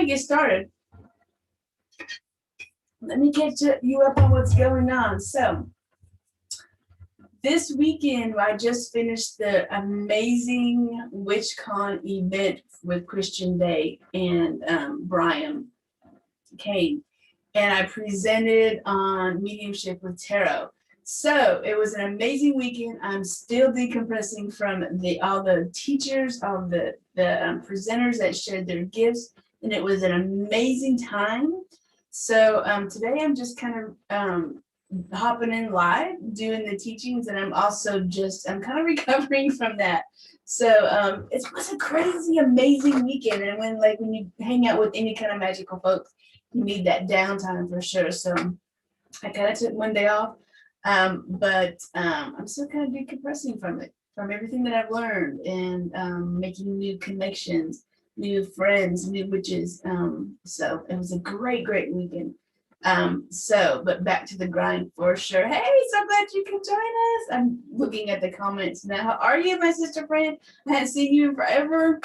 we get started, let me catch you up on what's going on. So this weekend, I just finished the amazing WitchCon event with Christian Day and Brian Kane, and I presented on mediumship with tarot. So it was an amazing weekend. I'm still decompressing from all the teachers, all the presenters that shared their gifts, and it was an amazing time. So today I'm just kind of hopping in live doing the teachings, and I'm kind of recovering from that. So it was a crazy amazing weekend, and when you hang out with any kind of magical folks, you need that downtime for sure. So I kind of took one day off, but I'm still kind of decompressing from it, from everything that I've learned, and making new connections, new friends, new witches. So it was a great weekend. But back to the grind for sure. Hey, so glad you can join us. I'm looking at the comments now. How are you, my sister friend? I haven't seen you in forever.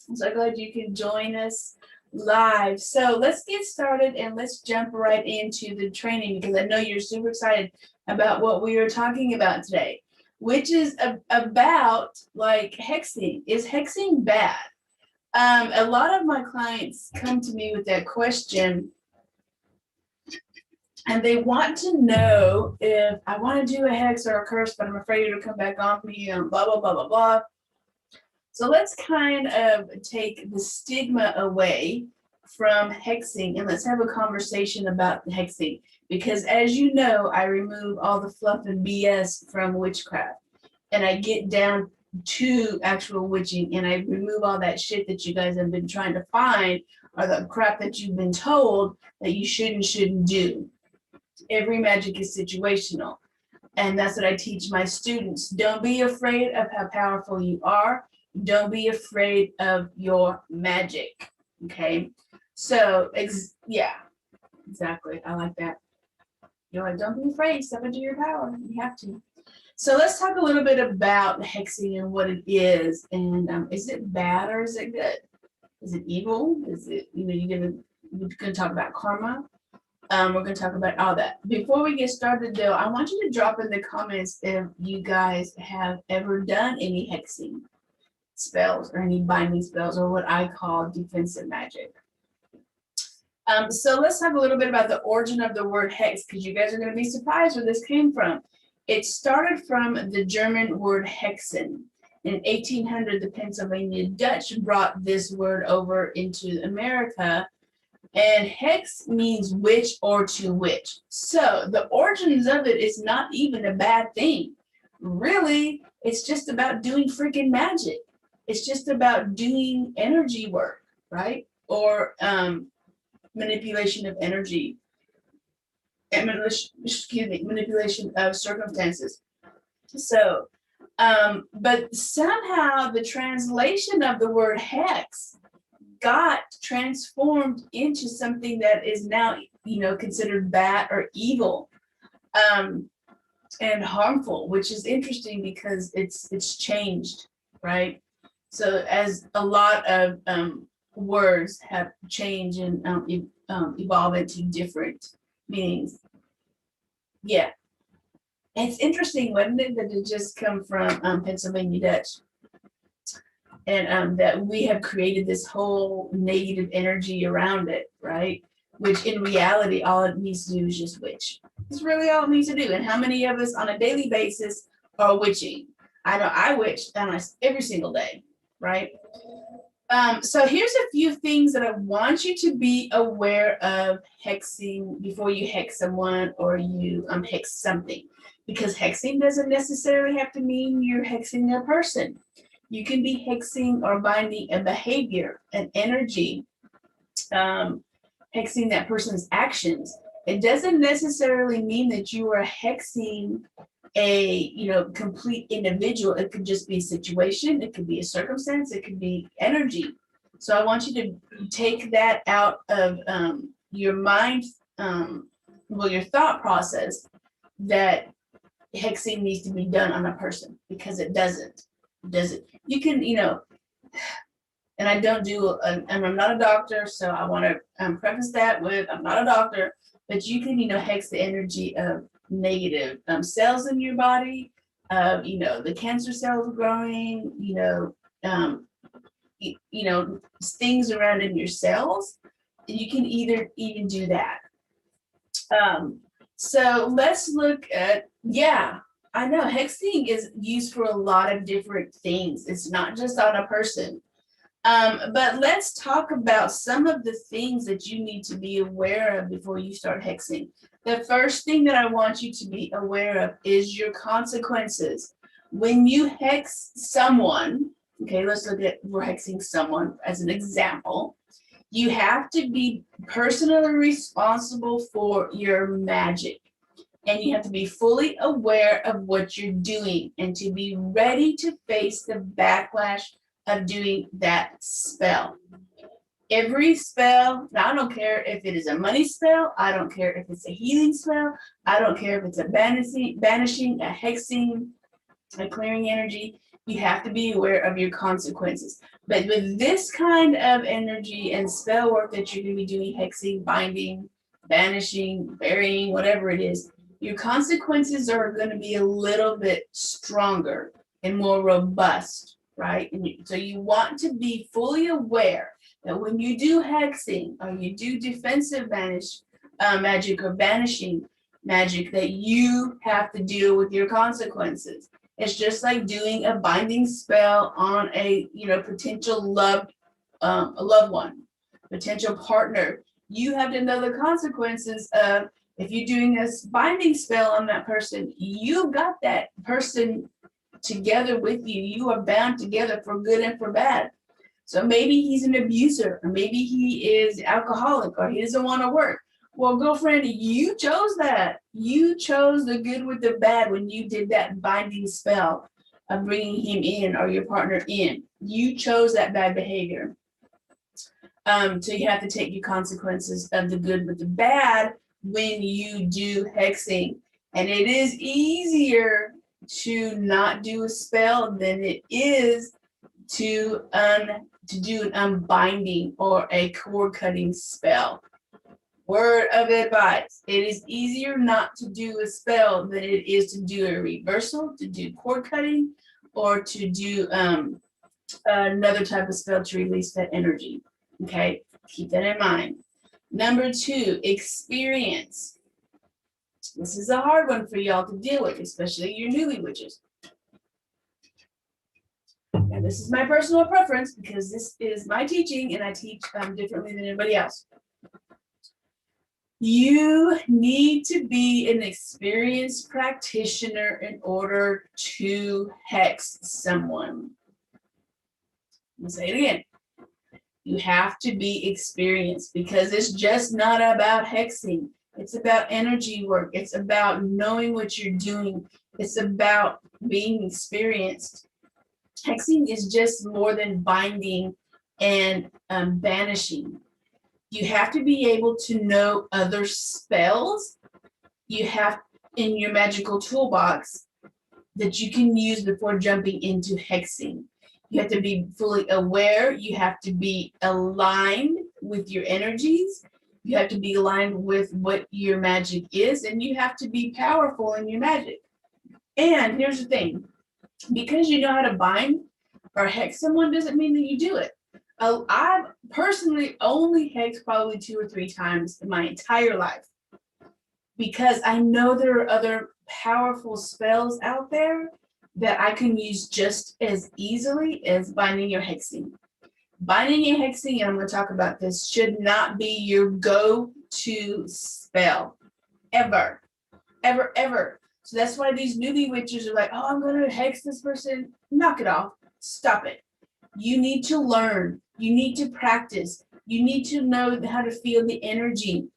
I'm so glad you can join us live. So let's get started and let's jump right into the training, because I know you're super excited about what we are talking about today, which is about like hexing. Is hexing bad? A lot of my clients come to me with that question, and they want to know if I want to do a hex or a curse, but I'm afraid it'll come back on me, and blah, blah, blah, blah, blah. So let's kind of take the stigma away from hexing, and let's have a conversation about hexing. Because as you know, I remove all the fluff and BS from witchcraft, and I get down to actual witching, and I remove all that shit that you guys have been trying to find, or the crap that you've been told that you shouldn't do. Every magic is situational. And that's what I teach my students. Don't be afraid of how powerful you are. Don't be afraid of your magic. Okay. So, yeah, exactly. I like that. You're like, don't be afraid. Step into your power. You have to. So let's talk a little bit about hexing and what it is. And is it bad or is it good? Is it evil? Is it, you're going to talk about karma. We're going to talk about all that. Before we get started, though, I want you to drop in the comments if you guys have ever done any hexing spells or any binding spells, or what I call defensive magic. So let's talk a little bit about the origin of the word hex, because you guys are going to be surprised where this came from. It started from the German word hexen. In 1800, the Pennsylvania Dutch brought this word over into America. And hex means witch or to witch. So the origins of it is not even a bad thing. Really, it's just about doing freaking magic. It's just about doing energy work, right? Or manipulation of energy. Manipulation of circumstances. So, but somehow the translation of the word hex got transformed into something that is now, considered bad or evil, and harmful, which is interesting because it's changed, right? So as a lot of words have changed and evolved into different meanings. Yeah, it's interesting, wasn't it, that it just come from Pennsylvania Dutch. And that we have created this whole negative energy around it, right? Which in reality, all it needs to do is just witch. It's really all it needs to do. And how many of us on a daily basis are witching? I know I witch every single day, right? So here's a few things that I want you to be aware of hexing before you hex someone or you hex something. Because hexing doesn't necessarily have to mean you're hexing a person. You can be hexing or binding a behavior, an energy, hexing that person's actions. It doesn't necessarily mean that you are hexing a complete individual. It could just be a situation. It could be a circumstance. It could be energy. So I want you to take that out of your mind, your thought process, that hexing needs to be done on a person, because it doesn't. You can, And I don't do, and I'm not a doctor, so I want to preface that with I'm not a doctor, but you can, hex the energy of negative cells in your body, the cancer cells growing, um, things around in your cells. You can either even do that. So let's look at, yeah, I know hexing is used for a lot of different things. It's not just on a person. But let's talk about some of the things that you need to be aware of before you start hexing. The first thing that I want you to be aware of is your consequences. When you hex someone, okay, let's look at, we're hexing someone as an example. You have to be personally responsible for your magic. And you have to be fully aware of what you're doing and to be ready to face the backlash of doing that spell. Every spell, now I don't care if it is a money spell, I don't care if it's a healing spell, I don't care if it's a banishing, a hexing, a clearing energy, you have to be aware of your consequences. But with this kind of energy and spell work that you're going to be doing, hexing, binding, banishing, burying, whatever it is, your consequences are going to be a little bit stronger and more robust, right? So you want to be fully aware that when you do hexing or you do defensive magic or banishing magic, that you have to deal with your consequences. It's just like doing a binding spell on a potential a loved one, potential partner. You have to know the consequences of, if you're doing a binding spell on that person, you got that person together with you. You are bound together for good and for bad. So maybe he's an abuser, or maybe he is alcoholic, or he doesn't want to work. Well, girlfriend, you chose that. You chose the good with the bad when you did that binding spell of bringing him in, or your partner in. You chose that bad behavior. So you have to take your consequences of the good with the bad when you do hexing. And it is easier to not do a spell than it is to do an unbinding or a cord cutting spell. Word of advice, it is easier not to do a spell than it is to do a reversal, to do cord cutting, or to do another type of spell to release that energy. Okay, keep that in mind. Number 2, experience. This is a hard one for y'all to deal with, especially your newly witches. And this is my personal preference because this is my teaching and I teach differently than anybody else. You need to be an experienced practitioner in order to hex someone. I'll say it again. You have to be experienced because it's just not about hexing. It's about energy work. It's about knowing what you're doing. It's about being experienced. Hexing is just more than binding and banishing. You have to be able to know other spells you have in your magical toolbox that you can use before jumping into hexing. You have to be fully aware. You have to be aligned with your energies. You have to be aligned with what your magic is, and you have to be powerful in your magic. And here's the thing, because you know how to bind or hex someone doesn't mean that you do it. I've personally only hexed probably 2 or 3 times in my entire life because I know there are other powerful spells out there that I can use just as easily as binding or hexing. Binding and hexing, and I'm going to talk about this, should not be your go-to spell. Ever. Ever, ever. So that's why these newbie witches are like, oh, I'm going to hex this person. Knock it off. Stop it. You need to learn. You need to practice. You need to know how to feel the energy.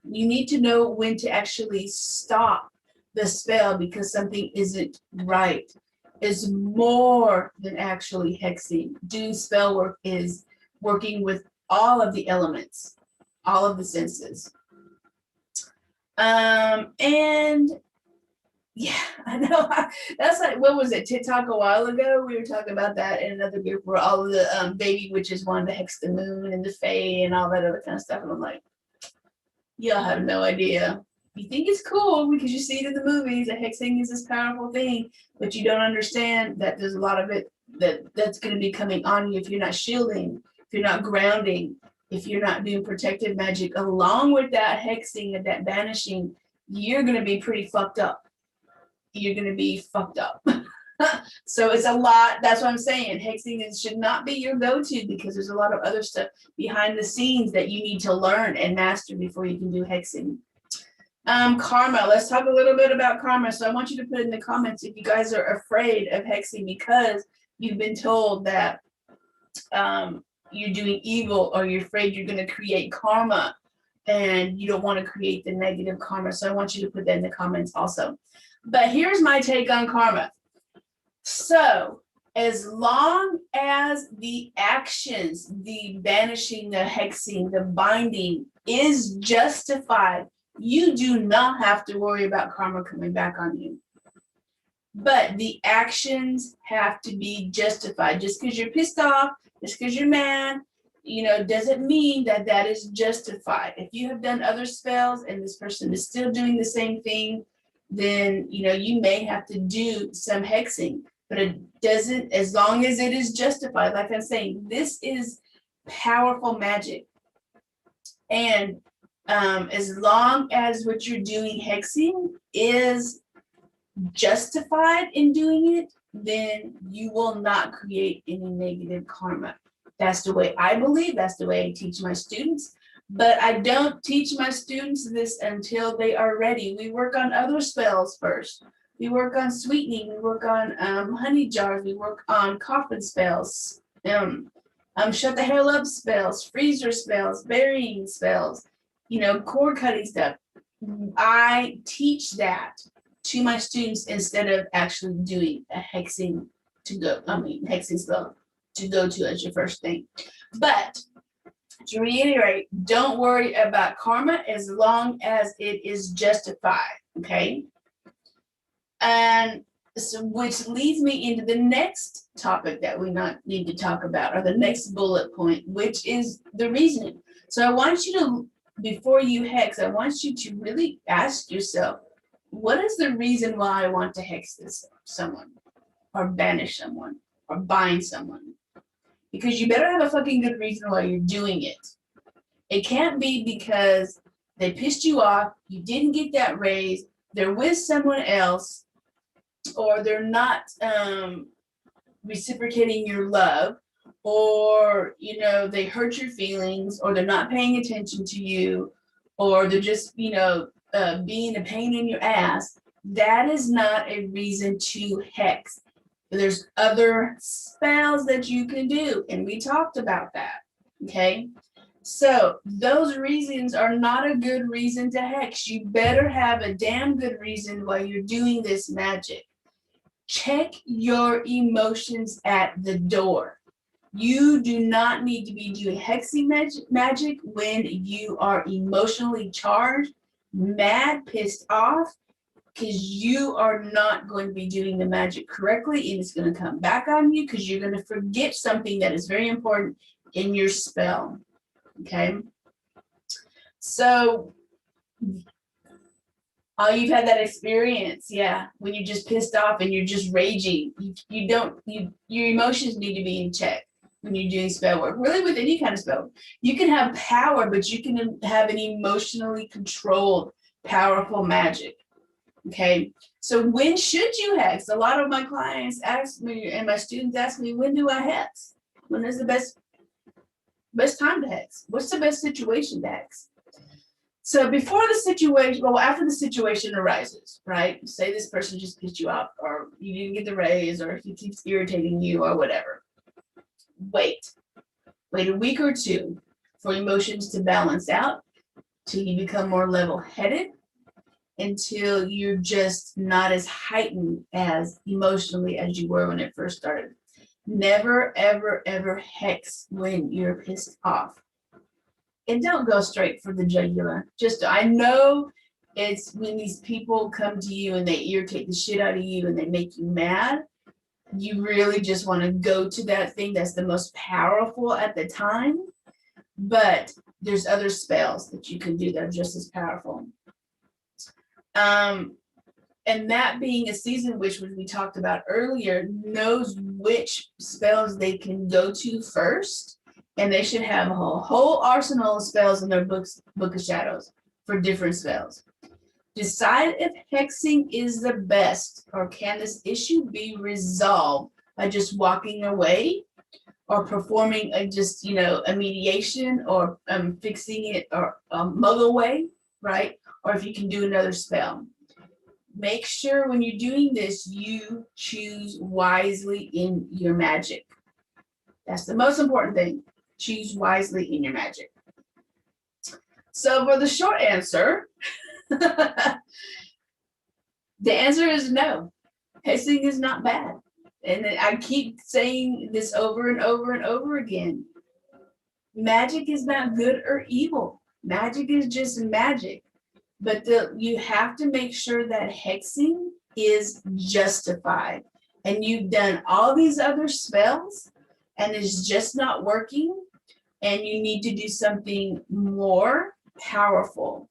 You need to know when to actually stop the spell because something isn't right. It's more than actually hexing. Doing spell work is working with all of the elements, all of the senses. And Yeah, I know. That's like, what was it, TikTok a while ago? We were talking about that in another group where all of the baby witches wanted to hex the moon and the fae and all that other kind of stuff. And I'm like, y'all have no idea. You think it's cool because you see it in the movies that hexing is this powerful thing, but you don't understand that there's a lot of it that's going to be coming on you if you're not shielding, if you're not grounding, if you're not doing protective magic along with that hexing and that banishing, you're going to be pretty fucked up. You're going to be fucked up. So it's a lot. That's what I'm saying. Hexing should not be your go-to because there's a lot of other stuff behind the scenes that you need to learn and master before you can do hexing. Karma. Let's talk a little bit about karma. So I want you to put in the comments if you guys are afraid of hexing because you've been told that you're doing evil or you're afraid you're going to create karma and you don't want to create the negative karma. So I want you to put that in the comments also. But here's my take on karma. So as long as the actions, the banishing, the hexing, the binding is justified, you do not have to worry about karma coming back on you. But the actions have to be justified. Just because you're pissed off, just because you're mad, doesn't mean that that is justified. If you have done other spells and this person is still doing the same thing, then, you may have to do some hexing. But it doesn't, as long as it is justified. Like I'm saying, this is powerful magic. And as long as what you're doing hexing is justified in doing it, then you will not create any negative karma. That's the way I believe. That's the way I teach my students. But I don't teach my students this until they are ready. We work on other spells first. We work on sweetening, we work on honey jars, we work on coffin spells, shut the hell up spells, freezer spells, burying spells, cord cutting stuff. I teach that to my students instead of actually doing a hexing spell to go to as your first thing. But to reiterate, don't worry about karma as long as it is justified, okay? And so, which leads me into the next topic that we need to talk about, or the next bullet point, which is the reasoning. So I want you to, before you hex, I want you to really ask yourself, what is the reason why I want to hex someone, or banish someone, or bind someone? Because you better have a fucking good reason why you're doing it. It can't be because they pissed you off, you didn't get that raise, they're with someone else, or they're not reciprocating your love, or they hurt your feelings, or they're not paying attention to you, or they're just being a pain in your ass. That is not a reason to hex. There's other spells that you can do, and we talked about that. Okay, so those reasons are not a good reason to hex. You better have a damn good reason why you're doing this magic. Check your emotions at the door. You do not need to be doing hexing magic when you are emotionally charged, mad, pissed off, because you are not going to be doing the magic correctly, and it's going to come back on you because you're going to forget something that is very important in your spell. Okay? So, oh, you've had that experience, yeah, when you're just pissed off and you're just raging. Your emotions need to be in check when you're doing spell work. Really, with any kind of spell, you can have power, but you can have an emotionally controlled, powerful magic. Okay, so when should you hex? A lot of my clients ask me, and my students ask me, when do I hex? When is the best time to hex? What's the best situation to hex? So before the situation, after the situation arises, right? Say this person just pissed you off, or you didn't get the raise, or he keeps irritating you, or whatever. Wait a week or two for emotions to balance out, till you become more level-headed, until you're just not as heightened as emotionally as you were when it first started. Never, ever, ever hex when you're pissed off. And don't go straight for the jugular. I know It's when these people come to you and they irritate the shit out of you and they make you mad, you really just want to go to that thing that's the most powerful at the time. But there's other spells that you can do that are just as powerful. And that being a season witch, which we talked about earlier, knows which spells they can go to first. And they should have a whole arsenal of spells in their book of shadows for different spells. Decide if hexing is the best, or can this issue be resolved by just walking away or performing a mediation, or fixing it, or muggle way, right? Or if you can do another spell. Make sure when you're doing this, you choose wisely in your magic. That's the most important thing. Choose wisely in your magic. So for the short answer, the answer is no. Hexing is not bad. And I keep saying this over and over and over again. Magic is not good or evil. Magic is just magic. But you have to make sure that hexing is justified. And you've done all these other spells and it's just not working. And you need to do something more powerful.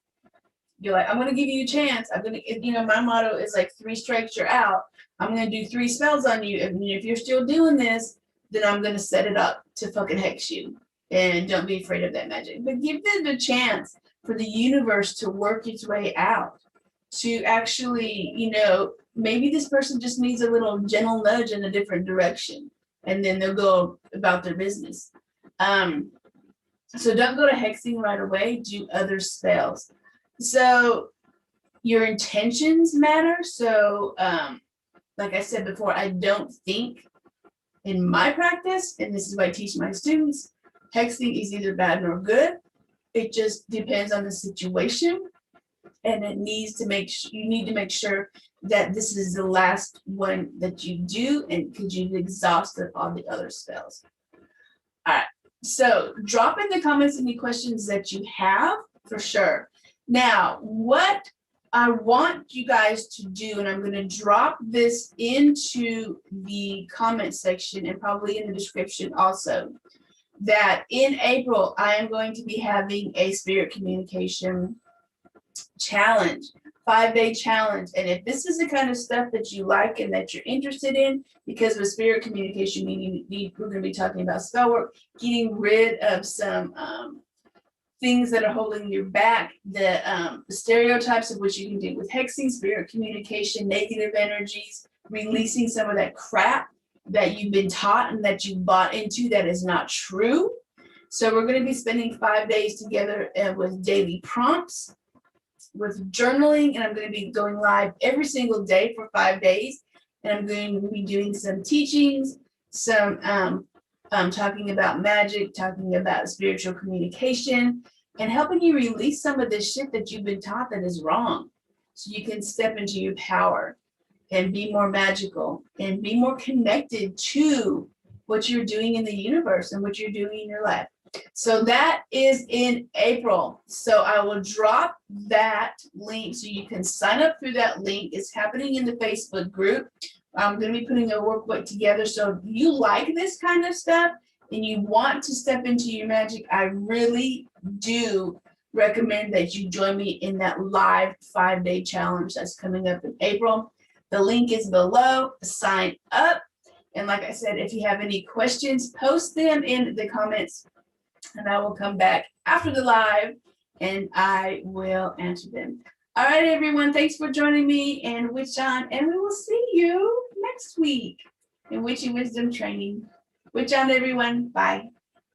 You're like, I'm going to give you a chance. I'm going to, my motto is like 3 strikes, you're out. I'm going to do 3 spells on you. And if you're still doing this, then I'm going to set it up to fucking hex you. And don't be afraid of that magic. But give them a chance for the universe to work its way out, to actually, maybe this person just needs a little gentle nudge in a different direction, and then they'll go about their business. So don't go to hexing right away, do other spells. So your intentions matter. So like I said before, I don't think in my practice, and this is what I teach my students, hexing is either bad nor good. It just depends on the situation, and you need to make sure that this is the last one that you do, and because you've exhausted all the other spells. All right, so drop in the comments any questions that you have for sure. Now, what I want you guys to do, and I'm going to drop this into the comment section and probably in the description also, that in April, I am going to be having a spirit communication challenge, 5-day challenge. And if this is the kind of stuff that you like and that you're interested in, because with spirit communication, we're going to be talking about spell work, getting rid of some things that are holding you back, the stereotypes of what you can do with hexing, spirit communication, negative energies, releasing some of that crap that you've been taught and that you bought into that is not true. So we're going to be spending 5 days together with daily prompts, with journaling, and I'm going to be going live every single day for 5 days. And I'm going to be doing some teachings, some talking about magic, talking about spiritual communication, and helping you release some of this shit that you've been taught that is wrong, so you can step into your power and be more magical and be more connected to what you're doing in the universe and what you're doing in your life. So that is in April. So I will drop that link so you can sign up through that link. It's happening in the Facebook group. I'm going to be putting a workbook together. So if you like this kind of stuff and you want to step into your magic, I really do recommend that you join me in that live 5-day challenge that's coming up in April. The link is below. Sign up. And like I said, if you have any questions, post them in the comments, and I will come back after the live and I will answer them. All right, everyone. Thanks for joining me and Witch On, and we will see you next week in Witchy Wisdom Training. Witch On, everyone. Bye.